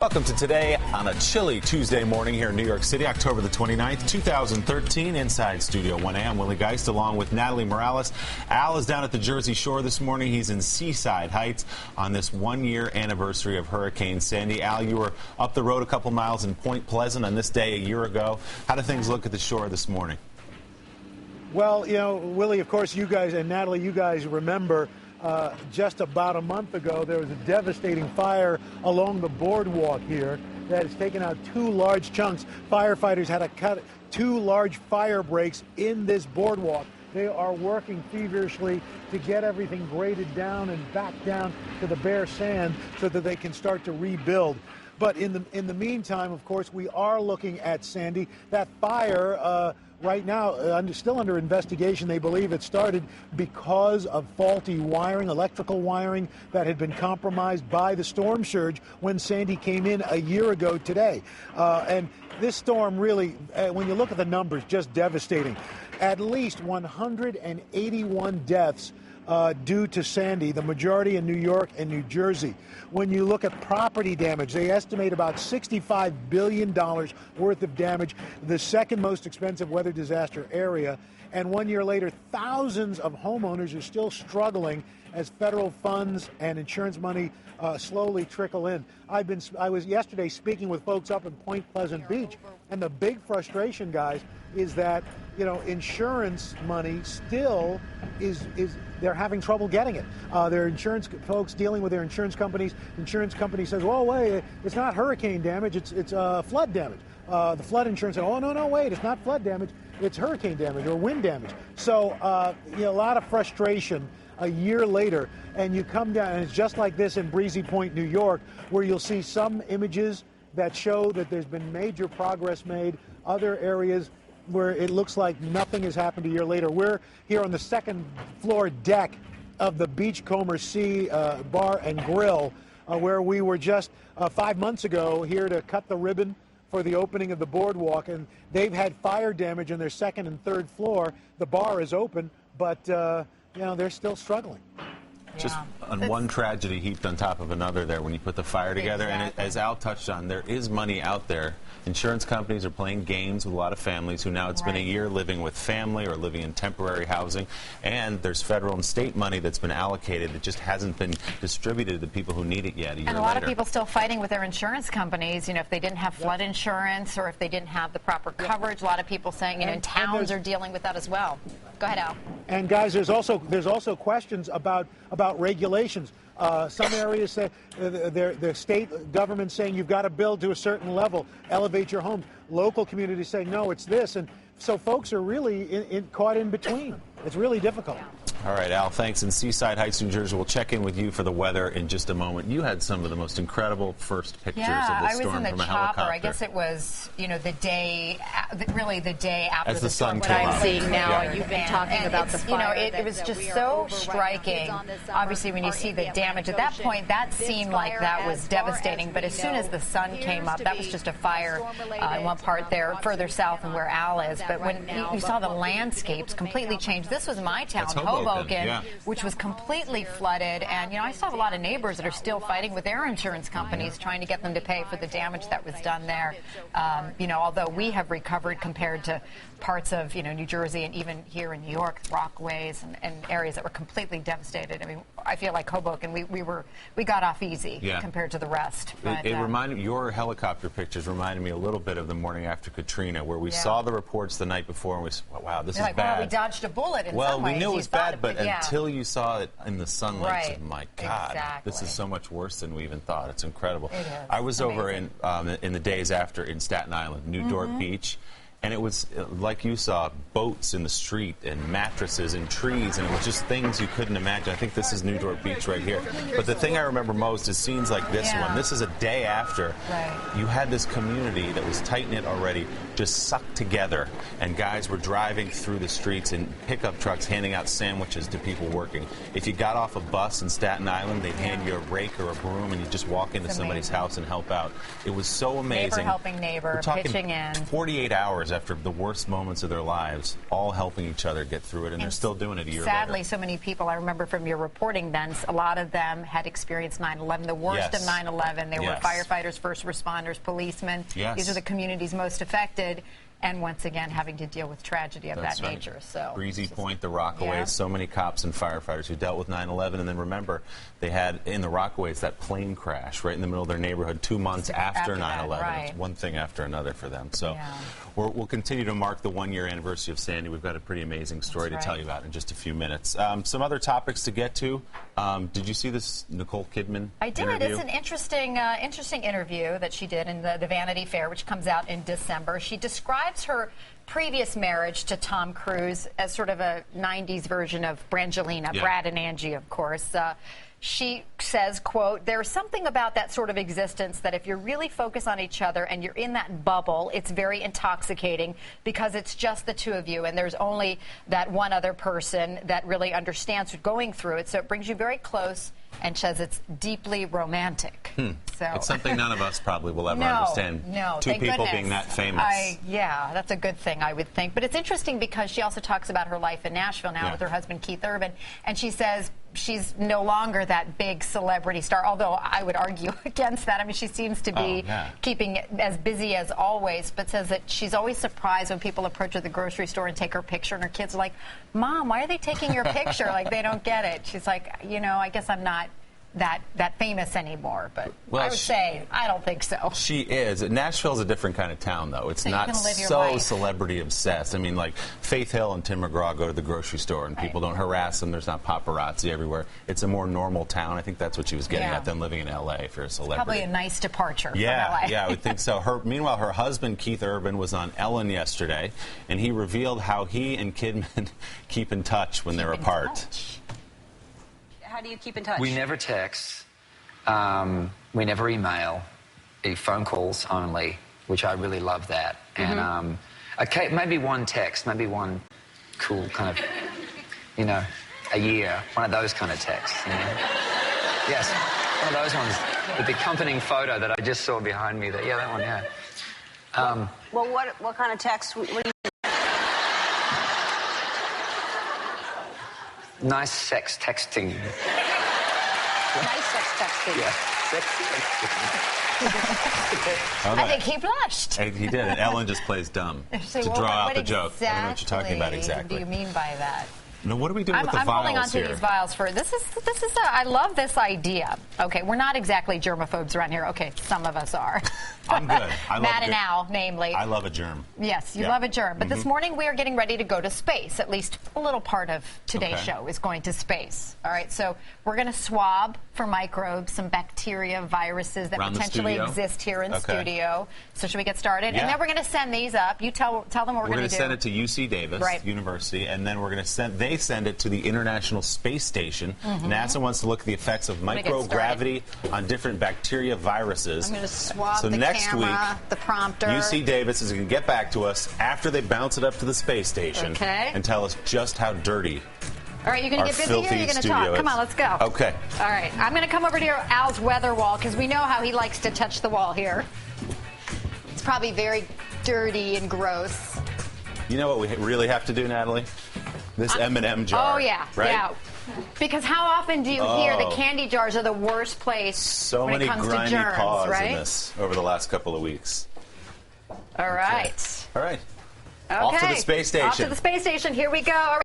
Welcome to Today on a chilly Tuesday morning here in New York City, October the 29th, 2013. Inside Studio 1A, I'm Willie Geist along with Natalie Morales. Al is down at the Jersey Shore this morning. He's in Seaside Heights on this one-year anniversary of Hurricane Sandy. Al, you were up the road a couple miles in Point Pleasant on this day a year ago. How do things look at the shore this morning? Well, you know, Willie, of course, you guys, and Natalie, you guys remember just about a month ago, there was a devastating fire along the boardwalk here that has taken out two large chunks. Firefighters had to cut two large fire breaks in this boardwalk. They are working feverishly to get everything graded down and back down to the bare sand so that they can start to rebuild. But in the meantime, of course, we are looking at Sandy. That fire right now, still under investigation. They believe it started because of faulty wiring, electrical wiring that had been compromised by the storm surge when Sandy came in a year ago today. And this storm really, when you look at the numbers, just devastating. At least 181 deaths due to Sandy, the majority in New York and New Jersey. When you look at property damage, they estimate about $65 billion worth of damage, the second most expensive weather disaster area. And 1 year later, thousands of homeowners are still struggling as federal funds and insurance money slowly trickle in. I was yesterday speaking with folks up in Point Pleasant Beach, and the big frustration, guys, is that, you know, insurance money still is they're having trouble getting it. Their insurance folks dealing with their insurance companies. Insurance company says, well, wait, it's not hurricane damage, it's flood damage. The flood insurance said, oh, no, wait, it's not flood damage, it's hurricane damage or wind damage. So, you know, a lot of frustration a year later, and you come down, and it's just like this in Breezy Point, New York, where you'll see some images that show that there's been major progress made, other areas where it looks like nothing has happened a year later. We're here on the second floor deck of the Beachcomber Sea Bar and Grill, where we were just 5 months ago here to cut the ribbon for the opening of the boardwalk, and they've had fire damage on their second and third floor. The bar is open, but you know, they're still struggling. Just on one tragedy heaped on top of another there when you put the fire together. Exactly. And as Al touched on, there is money out there. Insurance companies are playing games with a lot of families who now it's been a year living with family or living in temporary housing. And there's federal and state money that's been allocated that just hasn't been distributed to people who need it yet a year later. And a lot of people still fighting with their insurance companies. You know, if they didn't have flood insurance or if they didn't have the proper coverage, a lot of people saying, you know, towns are dealing with that as well. Go ahead, Al. And guys, there's also questions about regulations. Some areas say the state government saying you've got to build to a certain level, elevate your home. Local communities say no, it's this, and so folks are really caught in between. It's really difficult. All right, Al, thanks. In Seaside Heights, New Jersey, we'll check in with you for the weather in just a moment. You had some of the most incredible first pictures of the storm from a helicopter. Yeah, I was in the chopper. I guess it was, you know, the day, really the day after as the sun storm. came What up. I'm seeing now, and you've been talking about the fire. You know, it was just so striking. Obviously, when you see the damage at that point, that seemed like that was devastating. But as soon as the sun came up, that was just a fire in one part there, further south than where Al is. But when you saw the landscapes completely change, this was my town, Hoboken, which was completely flooded. And, you know, I still have a lot of neighbors that are still fighting with their insurance companies, trying to get them to pay for the damage that was done there. You know, although we have recovered compared to parts of, you know, New Jersey and even here in New York, Rockaways and areas that were completely devastated. I mean, I feel like Hoboken, we got off easy compared to the rest. But, it reminded your helicopter pictures reminded me a little bit of the morning after Katrina, where we saw the reports the night before and we said, wow, this is like, bad. Well, we dodged a bullet in some ways. Well, we knew it was bad, but yeah. until you saw it in the sunlight, you said, my God, Exactly. this is so much worse than we even thought. It's incredible. It is. I was Amazing. over in the days after in Staten Island, New Dorp Beach. And it was, like you saw, boats in the street and mattresses and trees, and it was just things you couldn't imagine. I think this is New Dorp Beach right here. But the thing I remember most is scenes like this one. This is a day after you had this community that was tight-knit already, just sucked together, and guys were driving through the streets in pickup trucks handing out sandwiches to people working. If you got off a bus in Staten Island, they'd hand you a rake or a broom, and you'd just walk into somebody's house and help out. It was so amazing. Neighbor helping neighbor, We're talking pitching in. 48 hours stars after the worst moments of their lives, all helping each other get through it, and they're still doing it a year later. Sadly, so many people, I remember from your reporting then, a lot of them had experienced 9/11, the worst of 9/11. They were firefighters, first responders, policemen. These are the communities most affected. And once again, having to deal with tragedy of that nature. So Breezy Point, the Rockaways, so many cops and firefighters who dealt with 9/11. And then remember, they had in the Rockaways that plane crash right in the middle of their neighborhood 2 months after 9/11. It's one thing after another for them. So we'll continue to mark the 1-year anniversary of Sandy. We've got a pretty amazing story to tell you about in just a few minutes. Some other topics to get to. Did you see this Nicole Kidman interview? It's an interesting interview that she did in the Vanity Fair, which comes out in December. She describes her previous marriage to Tom Cruise as sort of a 90s version of Brangelina, Brad and Angie, of course. She says, quote, "There's something about that sort of existence that if you're really focused on each other and you're in that bubble, it's very intoxicating because it's just the two of you and there's only that one other person that really understands going through it. So it brings you very close," and says it's deeply romantic. So it's something none of us probably will ever understand. Two people being that famous. Yeah, that's a good thing, I would think. But it's interesting because she also talks about her life in Nashville now with her husband, Keith Urban, and she says she's no longer that big celebrity star, although I would argue against that. I mean, she seems to be keeping as busy as always, but says that she's always surprised when people approach her at the grocery store and take her picture, and her kids are like, "Mom, why are they taking your picture?" Like, they don't get it. She's like, I guess I'm not that famous anymore, but I would say I don't think so. She is. Nashville's a different kind of town, though. It's not so celebrity obsessed. I mean, like Faith Hill and Tim McGraw go to the grocery store and people don't harass them. There's not paparazzi everywhere. It's a more normal town. I think that's what she was getting at than living in L.A. if you're a celebrity. Probably a nice departure from L.A. Yeah, I would think so. Meanwhile, her husband Keith Urban was on Ellen yesterday, and he revealed how he and Kidman keep in touch when they're apart. How do you keep in touch? We never text. We never email. Phone calls only, which I really love that. And okay, maybe one text, maybe one cool kind of, a year, one of those kind of texts. Yes, one of those ones with the accompanying photo that I just saw behind me. That one, Well, what kind of text? What do you? Nice sex texting. Nice sex texting. Yeah, sex texting. I think he blushed. He did, and Ellen just plays dumb to draw out the joke. I don't know what you're talking about exactly. What do you mean by that? No, what are we doing with the vials I'm holding on to here? these vials for this is I love this idea. Okay, we're not exactly germaphobes around here. Okay, some of us are. I'm good. Matt and Al, namely. I love a germ. Yes, you love a germ. But this morning we are getting ready to go to space. At least a little part of today's show is going to space. All right, so we're going to swab for microbes, some bacteria, viruses that potentially exist here in studio. So should we get started? Yeah. And then we're going to send these up. You tell them what we're going to do. We're going to send it to UC Davis University, and then we're going to they send it to the International Space Station. NASA wants to look at the effects of microgravity on different bacteria, viruses. I'm going to swab the next camera, the prompter. UC Davis is going to get back to us after they bounce it up to the space station and tell us just how dirty. All right, you're going to get busy here, you're going to talk. Come on, let's go. Okay. All right, I'm going to come over to Al's weather wall because we know how he likes to touch the wall here. It's probably very dirty and gross. You know what we really have to do, Natalie? This M&M jar. Oh, yeah. Right? Yeah. Because how often do you hear the candy jars are the worst place when it comes to germs, So many paws right? in this over the last couple of weeks. All right. All right. Okay. Off to the space station. Off to the space station. Here we go.